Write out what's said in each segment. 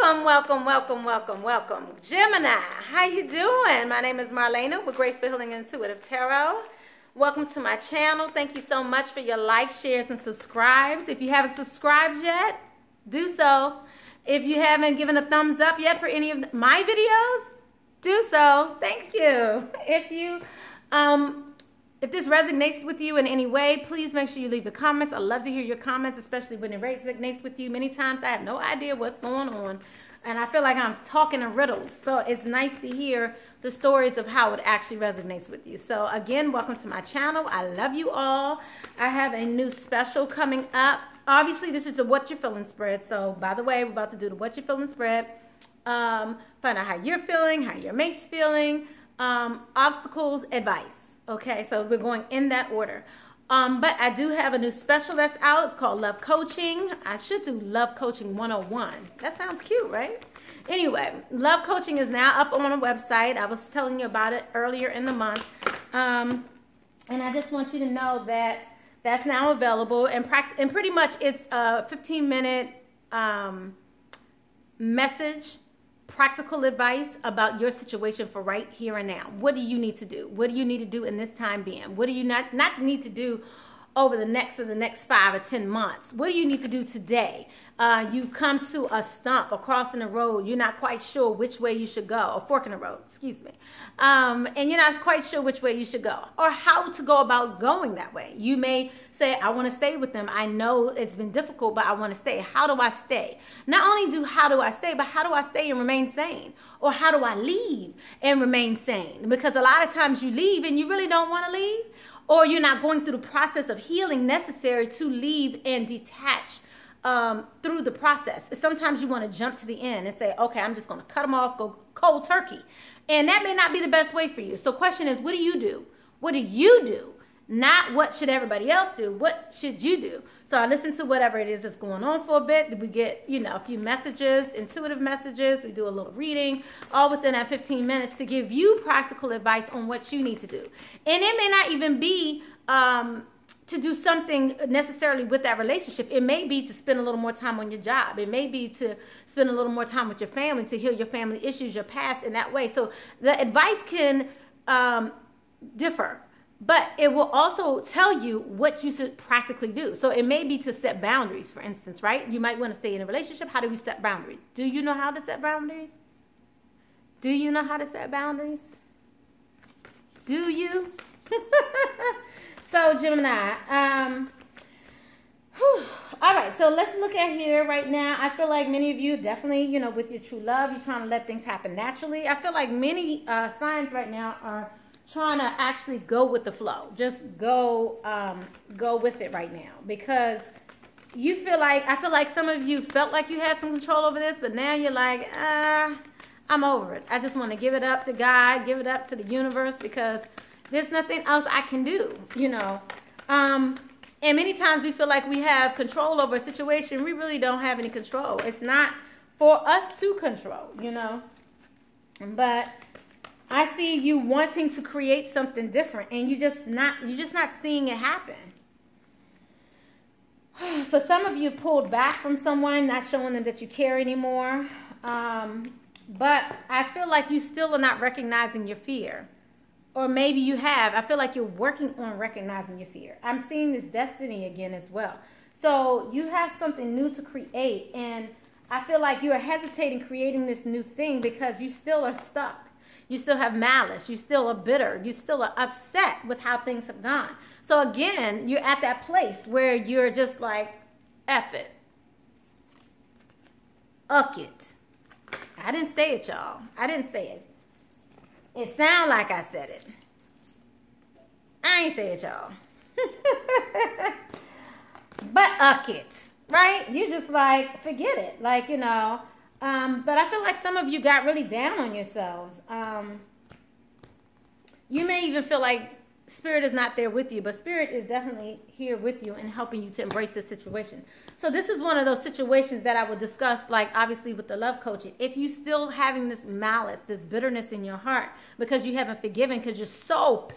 Welcome. Gemini, how you doing? My name is Marlena with Graceful Healing Intuitive Tarot. Welcome to my channel. Thank you so much for your likes, shares, and subscribes. If you haven't subscribed yet, do so. If you haven't given a thumbs up yet for any of my videos, do so. Thank you. If this resonates with you in any way, please make sure you leave the comments. I love to hear your comments, especially when it resonates with you. Many times I have no idea what's going on, and I feel like I'm talking in riddles. So it's nice to hear the stories of how it actually resonates with you. So again, welcome to my channel. I love you all. I have a new special coming up. Obviously, this is the What You're Feeling spread. So by the way, we're about to do the What You're Feeling spread. Find out how you're feeling, how your mate's feeling, obstacles, advice. Okay, so we're going in that order. But I do have a new special that's out. It's called Love Coaching. I should do Love Coaching 101. That sounds cute, right? Anyway, Love Coaching is now up on a website. I was telling you about it earlier in the month. And I just want you to know that that's now available. And pretty much it's a 15-minute message, practical advice about your situation for right here and now. What do you need to do? What do you need to do in this time being? What do you not need to do over the next 5 or 10 months? What do you need to do today? You've come to a stump, a crossing the road. You're not quite sure which way you should go, a fork in the road, excuse me. And you're not quite sure which way you should go or how to go about going that way. You may say, I want to stay with them. I know it's been difficult, but I want to stay. How do I stay? Not only how do I stay, but how do I stay and remain sane? Or how do I leave and remain sane? Because a lot of times you leave and you really don't want to leave, or you're not going through the process of healing necessary to leave and detach through the process. Sometimes you want to jump to the end and say, okay, I'm just going to cut them off, go cold turkey. And that may not be the best way for you. So the question is, what do you do? What do you do? Not what should everybody else do. What should you do? So I listen to whatever it is that's going on for a bit. We get, a few messages, intuitive messages. We do a little reading, all within that 15 minutes to give you practical advice on what you need to do. And it may not even be to do something necessarily with that relationship. It may be to spend a little more time on your job. It may be to spend a little more time with your family, to heal your family issues, your past in that way. So the advice can differ. But it will also tell you what you should practically do. So it may be to set boundaries, for instance, right? You might want to stay in a relationship. How do we set boundaries? Do you know how to set boundaries? Do you know how to set boundaries? Do you? So, Gemini, all right, so let's look at here right now. I feel like many of you definitely, with your true love, you're trying to let things happen naturally. I feel like many signs right now are trying to actually go with the flow. Just go with it right now, because you feel like, I feel like some of you felt like you had some control over this, but now you're like, I'm over it. I just want to give it up to God, give it up to the universe, because there's nothing else I can do, And many times we feel like we have control over a situation. We really don't have any control. It's not for us to control, But I see you wanting to create something different, and you're just not seeing it happen. So some of you pulled back from someone, not showing them that you care anymore. But I feel like you still are not recognizing your fear. Or maybe you have. I feel like you're working on recognizing your fear. I'm seeing this destiny again as well. So you have something new to create, and I feel like you are hesitating creating this new thing because you still are stuck. You still have malice. You still are bitter. You still are upset with how things have gone. So again, you're at that place where you're just like, F it. Uck it. I didn't say it, y'all. I didn't say it. It sounds like I said it. I ain't say it, y'all. But uck it, right? You just like, forget it. Like, but I feel like some of you got really down on yourselves. You may even feel like Spirit is not there with you, but Spirit is definitely here with you and helping you to embrace this situation. So this is one of those situations that I will discuss, like obviously with the love coaching. If you still having this malice, this bitterness in your heart because you haven't forgiven, because you're so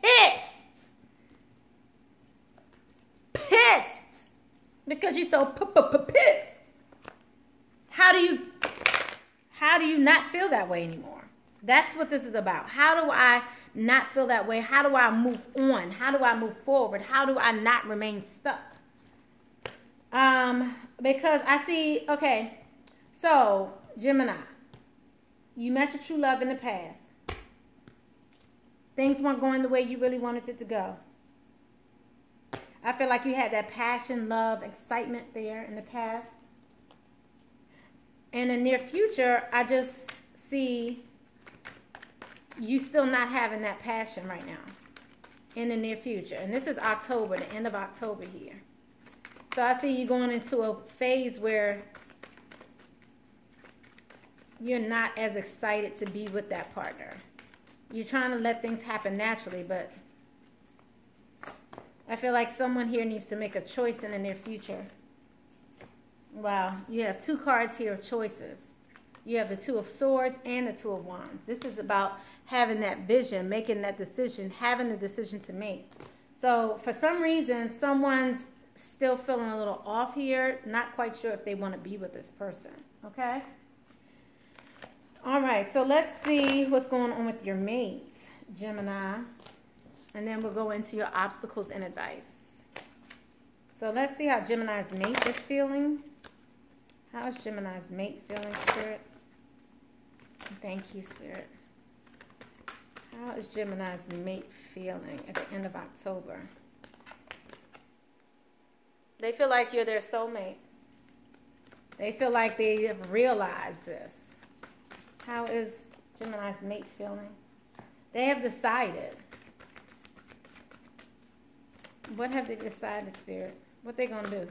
pissed, because you're so pissed. How do you how do you not feel that way anymore? That's what this is about. How do I not feel that way? How do I move on? How do I move forward? How do I not remain stuck? Because I see, okay, so Gemini, you met your true love in the past. Things weren't going the way you really wanted it to go. I feel like you had that passion, love, excitement there in the past. In the near future, I just see you still not having that passion right now in the near future. And this is October, the end of October here. So I see you going into a phase where you're not as excited to be with that partner. You're trying to let things happen naturally, but I feel like someone here needs to make a choice in the near future. Wow, you have two cards here of choices. You have the Two of Swords and the Two of Wands. This is about having that vision, making that decision, having the decision to make. So for some reason, someone's still feeling a little off here, not quite sure if they want to be with this person, okay? All right, so let's see what's going on with your mate, Gemini, and then we'll go into your obstacles and advice. So let's see how Gemini's mate is feeling. How is Gemini's mate feeling, Spirit? Thank you, Spirit. How is Gemini's mate feeling at the end of October? They feel like you're their soulmate. They feel like they have realized this. How is Gemini's mate feeling? They have decided. What have they decided, Spirit? What they going to do?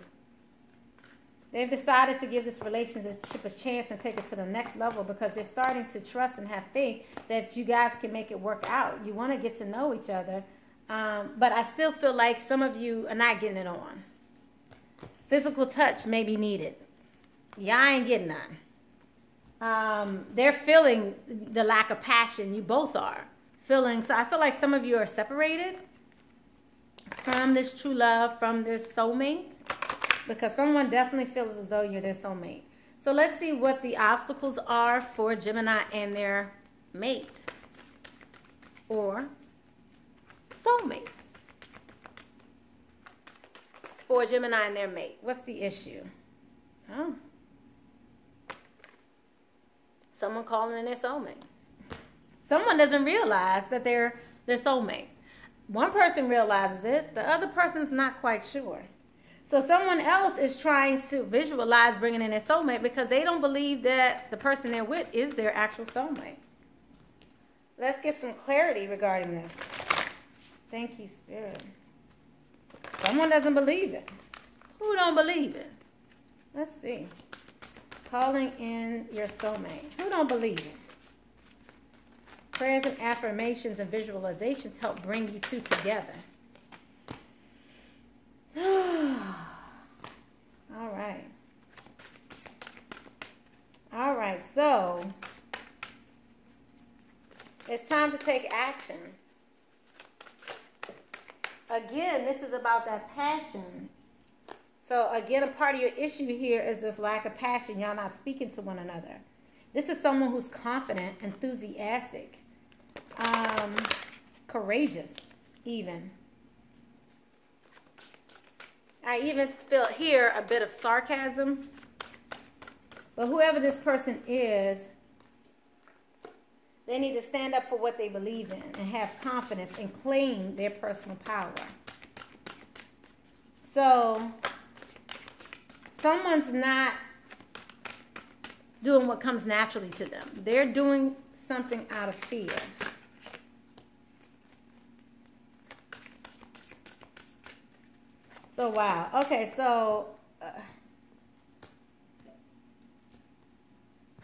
They've decided to give this relationship a chance and take it to the next level because they're starting to trust and have faith that you guys can make it work out. You want to get to know each other. But I still feel like some of you are not getting it on. Physical touch may be needed. Y'all ain't getting none. They're feeling the lack of passion. You both are feeling. So I feel like some of you are separated from this true love, from this soulmate. Because someone definitely feels as though you're their soulmate. So let's see what the obstacles are for Gemini and their mates. Or soulmates. For Gemini and their mate. What's the issue? Oh. Someone calling in their soulmate. Someone doesn't realize that they're their soulmate. One person realizes it. The other person's not quite sure. So someone else is trying to visualize bringing in their soulmate because they don't believe that the person they're with is their actual soulmate. Let's get some clarity regarding this. Thank you, Spirit. Someone doesn't believe it. Who don't believe it? Let's see. Calling in your soulmate. Who don't believe it? Prayers and affirmations and visualizations help bring you two together. All right, so it's time to take action. Again, this is about that passion. So again, a part of your issue here is this lack of passion. Y'all not speaking to one another. This is someone who's confident, enthusiastic, courageous even. I even feel here a bit of sarcasm. But whoever this person is, they need to stand up for what they believe in and have confidence and claim their personal power. So, someone's not doing what comes naturally to them. They're doing something out of fear. So, wow. Okay, so...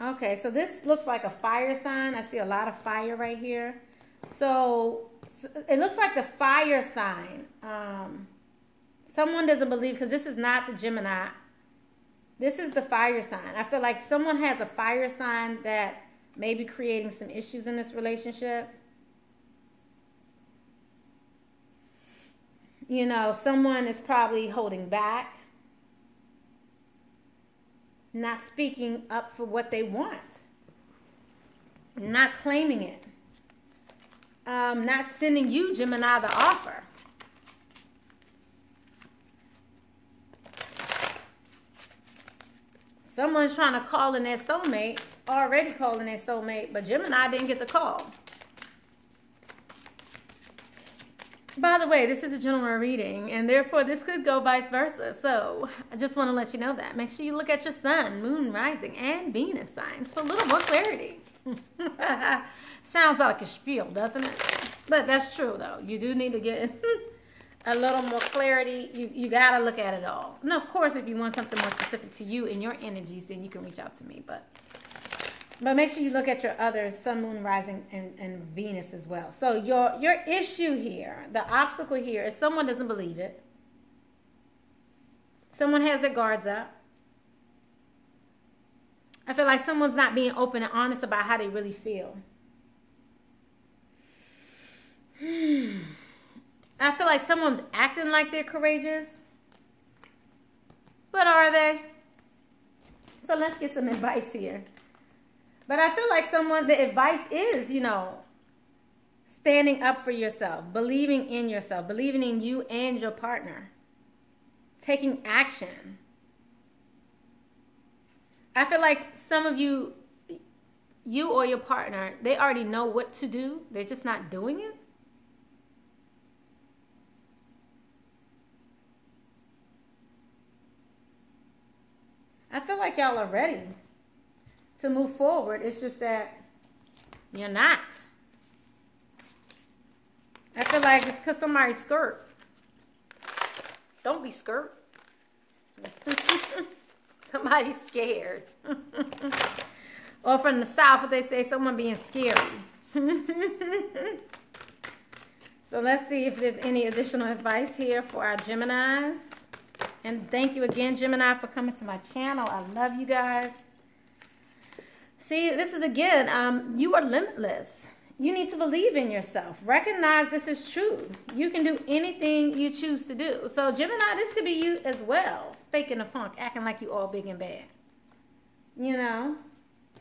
Okay, so this looks like a fire sign. I see a lot of fire right here. So it looks like the fire sign. Someone doesn't believe, because this is not the Gemini. This is the fire sign. I feel like someone has a fire sign that may be creating some issues in this relationship. You know, someone is probably holding back. Not speaking up for what they want. not claiming it. Not sending you, Gemini, the offer. Someone's trying to call in their soulmate, already calling their soulmate, but Gemini didn't get the call. By the way, this is a general reading, and therefore this could go vice versa. So I just want to let you know that. Make sure you look at your sun, moon, rising, and Venus signs for a little more clarity. Sounds like a spiel, doesn't it? But that's true, though. You do need to get a little more clarity. You got to look at it all. And, of course, if you want something more specific to you and your energies, then you can reach out to me. But make sure you look at your other sun, moon, rising, and Venus as well. So your issue here, the obstacle here, is someone doesn't believe it. Someone has their guards up. I feel like someone's not being open and honest about how they really feel. I feel like someone's acting like they're courageous. But are they? So let's get some advice here. But I feel like the advice is, standing up for yourself, believing in yourself, believing in you and your partner, taking action. I feel like some of you or your partner, they already know what to do. They're just not doing it. I feel like y'all are ready to move forward. It's just that you're not. I feel like it's because somebody's skirt. Don't be skirt. Somebody's scared. Or from the South, what they say, someone being scary. So let's see if there's any additional advice here for our Geminis. And thank you again, Gemini, for coming to my channel. I love you guys. See, this is again, you are limitless. You need to believe in yourself. Recognize this is true. You can do anything you choose to do. So, Gemini, this could be you as well. Faking the funk, acting like you all big and bad.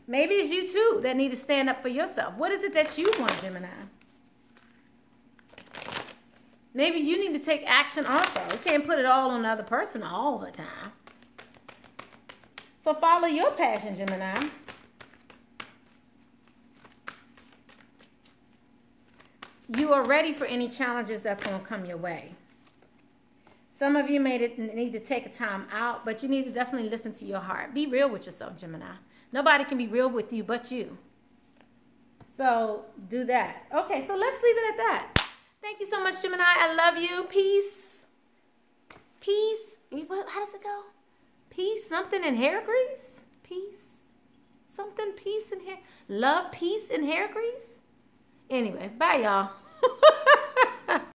Maybe it's you too that need to stand up for yourself. What is it that you want, Gemini? Maybe you need to take action also. You can't put it all on the other person all the time. So follow your passion, Gemini. You are ready for any challenges that's going to come your way. Some of you may need to take a time out, but you need to definitely listen to your heart. Be real with yourself, Gemini. Nobody can be real with you but you. So do that. Okay, so let's leave it at that. Thank you so much, Gemini. I love you. Peace. Peace. How does it go? Peace, something in hair grease? Peace. Something, peace in hair. Love, peace, and hair grease? Anyway, bye, y'all.